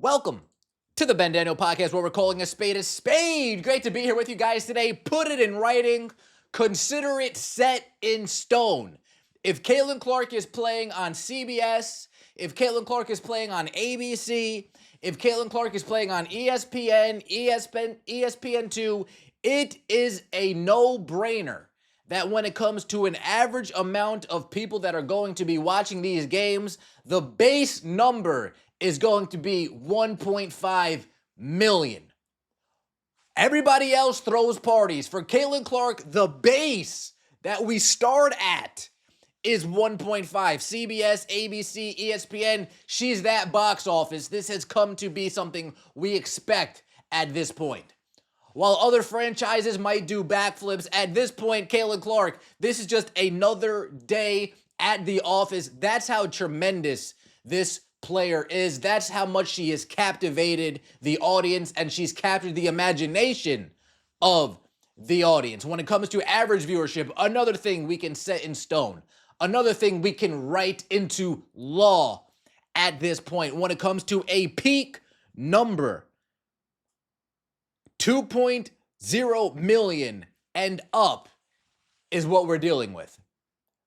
Welcome to the Ben Daniel Podcast, where we're calling a spade a spade. Great to be here with you guys today. Put it in writing. Consider it set in stone. If Caitlin Clark is playing on CBS, if Caitlin Clark is playing on ABC, if Caitlin Clark is playing on ESPN, ESPN2, it is a no-brainer that when it comes to an average amount of people that are going to be watching these games, the base number is going to be 1.5 million. Everybody else throws parties. For Caitlin Clark, the base that we start at is 1.5. CBS, ABC, ESPN, she's that box office. This has come to be something we expect at this point. While other franchises might do backflips, at this point, Caitlin Clark, this is just another day at the office. That's how tremendous this player is. That's how much she has captivated the audience, and she's captured the imagination of the audience. When it comes to average viewership, another thing we can set in stone, another thing we can write into law at this point. When it comes to a peak number, 2.0 million and up is what we're dealing with.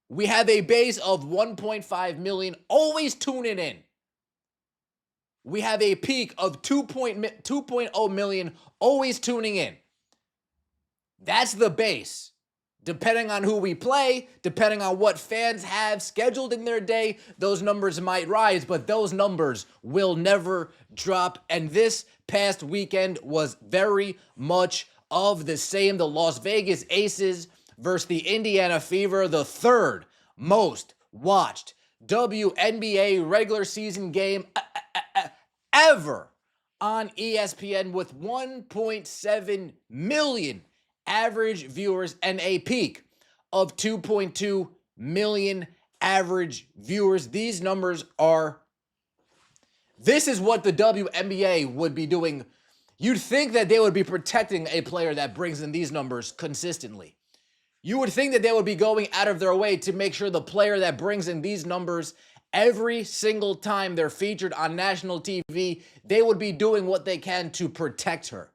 We have a base of 1.5 million always tuning in. We have a peak of 2.0 million always tuning in. That's the base. Depending on who we play, depending on what fans have scheduled in their day, those numbers might rise, but those numbers will never drop. And this past weekend was very much of the same. The Las Vegas Aces versus the Indiana Fever, the third most watched WNBA regular season game ever on ESPN, with 1.7 million average viewers and a peak of 2.2 million average viewers. These numbers are, this is what the WNBA would be doing. You'd think that they would be protecting a player that brings in these numbers consistently. You would think that they would be going out of their way to make sure the player that brings in these numbers every single time they're featured on national TV, they would be doing what they can to protect her.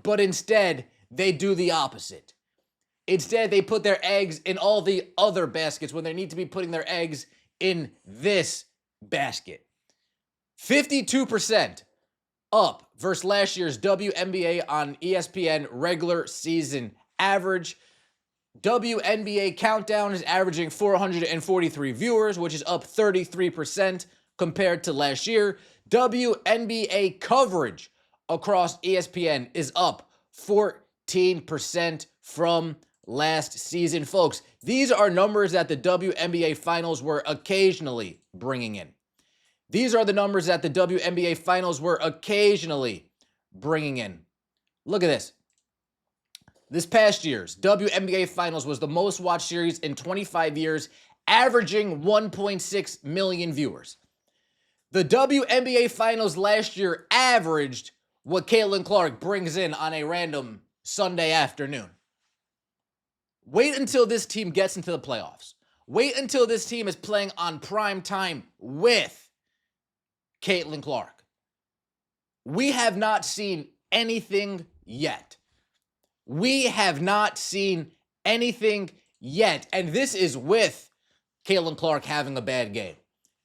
But instead, they do the opposite. Instead, they put their eggs in all the other baskets when they need to be putting their eggs in this basket. 52% up versus last year's WNBA on ESPN regular season average. WNBA Countdown is averaging 443 viewers, which is up 33% compared to last year. WNBA coverage across ESPN is up 14% from last season. Folks, these are numbers that the WNBA Finals were occasionally bringing in. These are the numbers that the WNBA Finals were occasionally bringing in. Look at this. This past year's WNBA Finals was the most watched series in 25 years, averaging 1.6 million viewers. The WNBA Finals last year averaged what Caitlin Clark brings in on a random Sunday afternoon. Wait until this team gets into the playoffs. Wait until this team is playing on prime time with Caitlin Clark. We have not seen anything yet. We have not seen anything yet. And this is with Caitlin Clark having a bad game.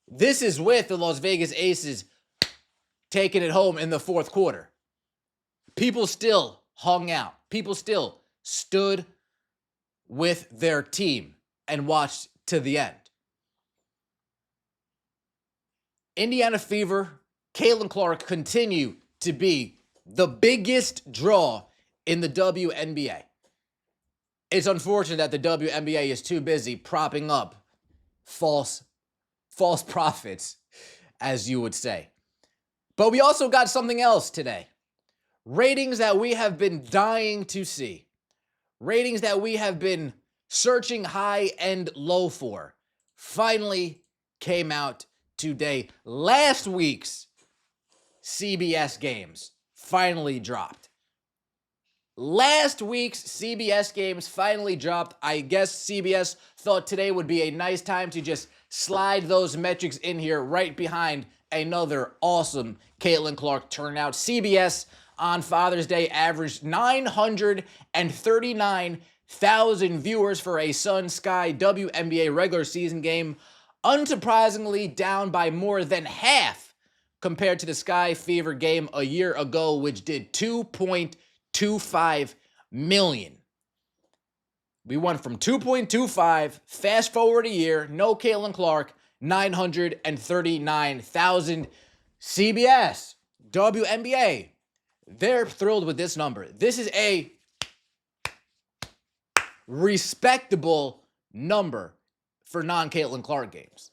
This is with the Las Vegas Aces taking it home in the fourth quarter. People still hung out. People still stood with their team and watched to the end. Indiana Fever, Caitlin Clark continue to be the biggest draw in the WNBA. It's unfortunate that the WNBA is too busy propping up false prophets, as you would say. But we also got something else today. Ratings that we have been dying to see. Ratings that we have been searching high and low for finally came out today. Last week's CBS games finally dropped. Last week's CBS games finally dropped. I guess CBS thought today would be a nice time to just slide those metrics in here right behind another awesome Caitlin Clark turnout. CBS on Father's Day averaged 939,000 viewers for a Sun Sky WNBA regular season game. Unsurprisingly, down by more than half compared to the Sky Fever game a year ago, which did 2.25 million. We went from 2.25, fast forward a year, no Caitlin Clark, 939,000. CBS, WNBA, they're thrilled with this number. This is a respectable number for non-Caitlin Clark games.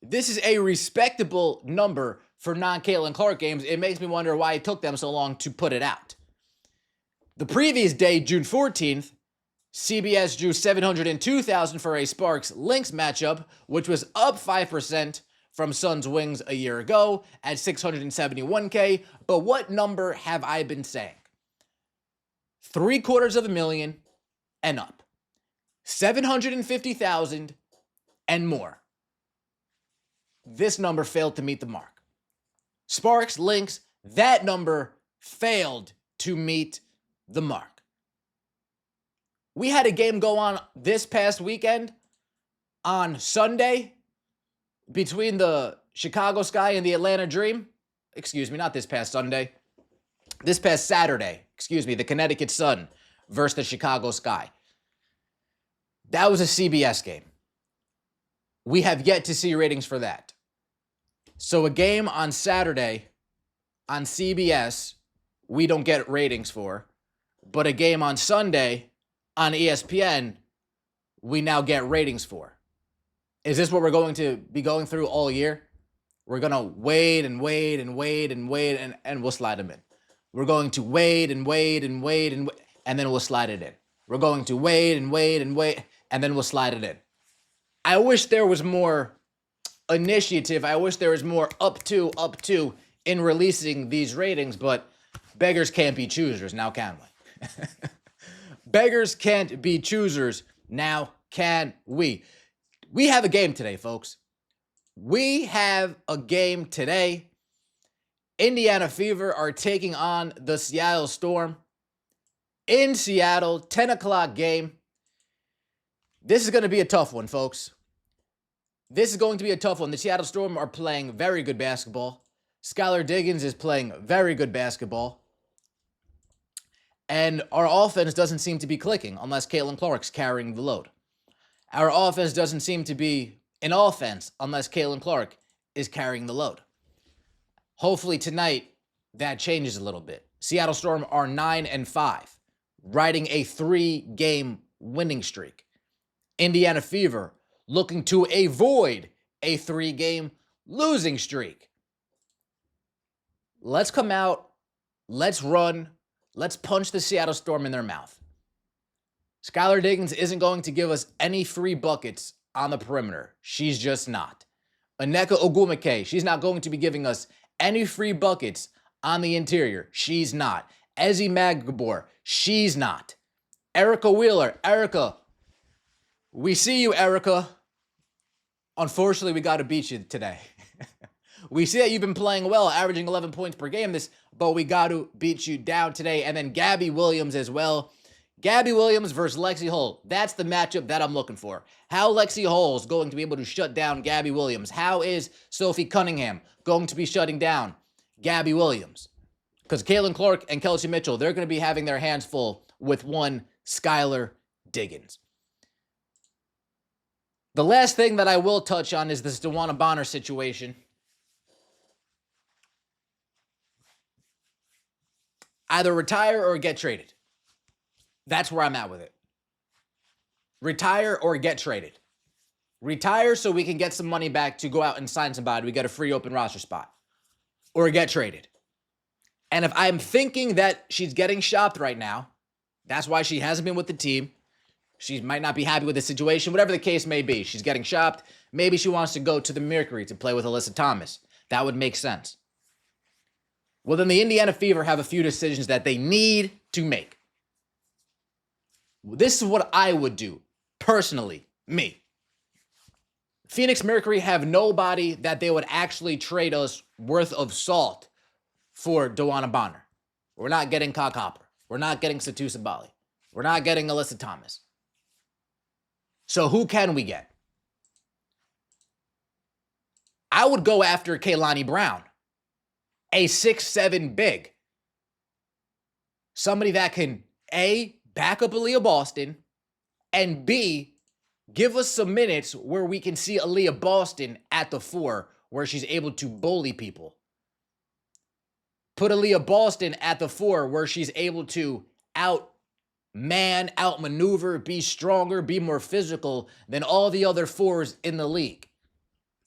This is a respectable number for non-Caitlin Clark games. It makes me wonder why it took them so long to put it out. The previous day, June 14th, CBS drew 702,000 for a Sparks-Lynx matchup, which was up 5% from Suns Wings a year ago at 671K. But what number have I been saying? 750,000 and up. 750,000 and more. This number failed to meet the mark. Sparks-Lynx, that number failed to meet the mark. We had a game go on this past weekend on Sunday between the Chicago Sky and the Atlanta Dream. Excuse me, not this past Sunday. This past Saturday, the Connecticut Sun versus the Chicago Sky. That was a CBS game. We have yet to see ratings for that. So a game on Saturday on CBS, we don't get ratings for. But a game on Sunday on ESPN, we now get ratings for. Is this what we're going to be going through all year? We're going to wait and wait and wait and wait, and we'll slide them in. We're going to wait and wait and wait and wait, and then we'll slide it in. We're going to wait and wait and wait, and then we'll slide it in. I wish there was more initiative. I wish there was more up to in releasing these ratings, but beggars can't be choosers, now can we? Beggars can't be choosers, now can we? We have a game today, folks. We have a game today. Indiana Fever are taking on the Seattle Storm in Seattle, 10 o'clock game. This is going to be a tough one, folks. This is going to be a tough one. The Seattle Storm are playing very good basketball. Skylar Diggins is playing very good basketball. And our offense doesn't seem to be clicking unless Caitlin Clark's carrying the load. Our offense doesn't seem to be an offense unless Caitlin Clark is carrying the load. Hopefully tonight that changes a little bit. Seattle Storm are 9-5, riding a 3-game winning streak. Indiana Fever looking to avoid a 3-game losing streak. Let's come out, let's run, let's punch the Seattle Storm in their mouth. Skylar Diggins isn't going to give us any free buckets on the perimeter. She's just not. Onyeka Ogwumike, she's not going to be giving us any free buckets on the interior. She's not. Ezi Magbor, she's not. Erica Wheeler, Erica, we see you, Erica. Unfortunately, we got to beat you today. We see that you've been playing well, averaging 11 points per game, but we got to beat you down today. And then Gabby Williams as well. Gabby Williams versus Lexi Hull. That's the matchup that I'm looking for. How Lexi Hull is going to be able to shut down Gabby Williams. How is Sophie Cunningham going to be shutting down Gabby Williams? Because Caitlin Clark and Kelsey Mitchell, they're going to be having their hands full with one Skylar Diggins. The last thing that I will touch on is this DeWanna Bonner situation. Either retire or get traded. That's where I'm at with it. Retire or get traded. Retire so we can get some money back to go out and sign somebody. We get a free open roster spot. Or get traded. And if I'm thinking that she's getting shopped right now, that's why she hasn't been with the team. She might not be happy with the situation, whatever the case may be. She's getting shopped. Maybe she wants to go to the Mercury to play with Alyssa Thomas. That would make sense. Well, then the Indiana Fever have a few decisions that they need to make. This is what I would do, personally, me. Phoenix Mercury have nobody that they would actually trade us worth of salt for Dewana Bonner. We're not getting Cock Hopper. We're not getting Satu Sabali. We're not getting Alyssa Thomas. So who can we get? I would go after Kaylani Brown, a 6'7" big. Somebody that can, A, back up Aaliyah Boston, and B, give us some minutes where we can see Aaliyah Boston at the 4, where she's able to bully people. Put Aaliyah Boston at the 4, where she's able to outmaneuver, be stronger, be more physical than all the other 4s in the league.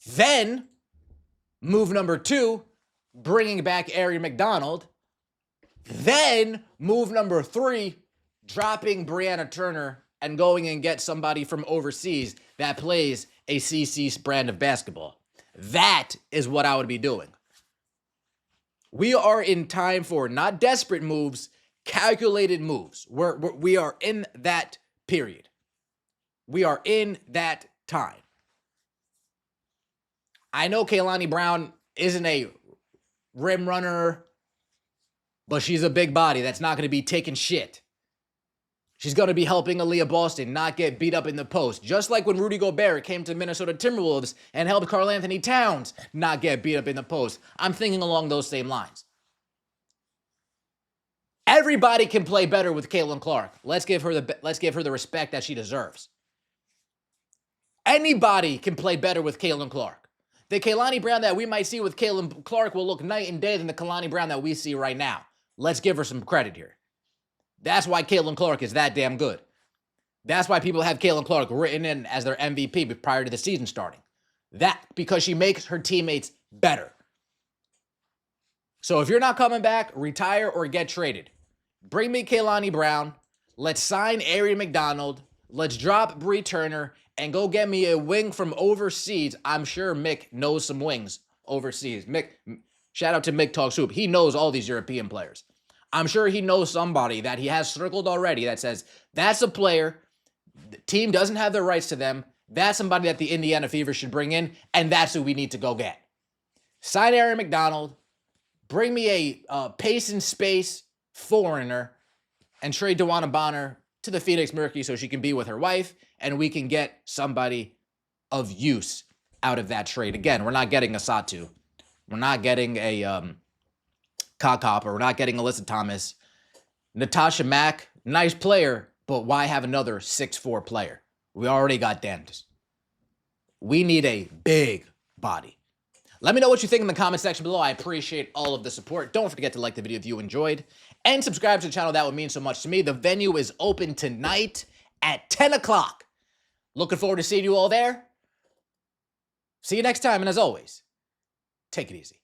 Then, move number 2, bringing back Ari McDonald. Then, move number 3, dropping Brianna Turner and going and get somebody from overseas that plays a CC brand of basketball. That is what I would be doing. We are in time for not desperate moves, calculated moves. We are in that period. We are in that time. I know Kaylani Brown isn't a rim runner, but she's a big body that's not going to be taking shit. She's going to be helping Aaliyah Boston not get beat up in the post. Just like when Rudy Gobert came to Minnesota Timberwolves and helped Karl Anthony Towns not get beat up in the post. I'm thinking along those same lines. Everybody can play better with Caitlin Clark. Let's give her the respect that she deserves. Anybody can play better with Caitlin Clark. The Kaylani Brown that we might see with Caitlin Clark will look night and day than the Kalani Brown that we see right now. Let's give her some credit here. That's why Caitlin Clark is that damn good. That's why people have Caitlin Clark written in as their MVP prior to the season starting. Because she makes her teammates better. So if you're not coming back, retire or get traded. Bring me Kaylani Brown. Let's sign Ari McDonald. Let's drop Bree Turner and go get me a wing from overseas. I'm sure Mick knows some wings overseas. Shout out to Mick Talks Hoop. He knows all these European players. I'm sure he knows somebody that he has circled already that says, that's a player, the team doesn't have the rights to them, that's somebody that the Indiana Fever should bring in, and that's who we need to go get. Sign Aaron McDonald, bring me a pace and space foreigner, and trade Dewana Bonner to the Phoenix Mercury so she can be with her wife, and we can get somebody of use out of that trade. Again, we're not getting a Satu. We're not getting a Cock Hopper. We're not getting Alyssa Thomas. Natasha Mack, nice player, but why have another 6'4" player? We already got Dennis. We need a big body. Let me know what you think in the comment section below. I appreciate all of the support. Don't forget to like the video if you enjoyed. And subscribe to the channel. That would mean so much to me. The venue is open tonight at 10 o'clock. Looking forward to seeing you all there. See you next time. And as always, take it easy.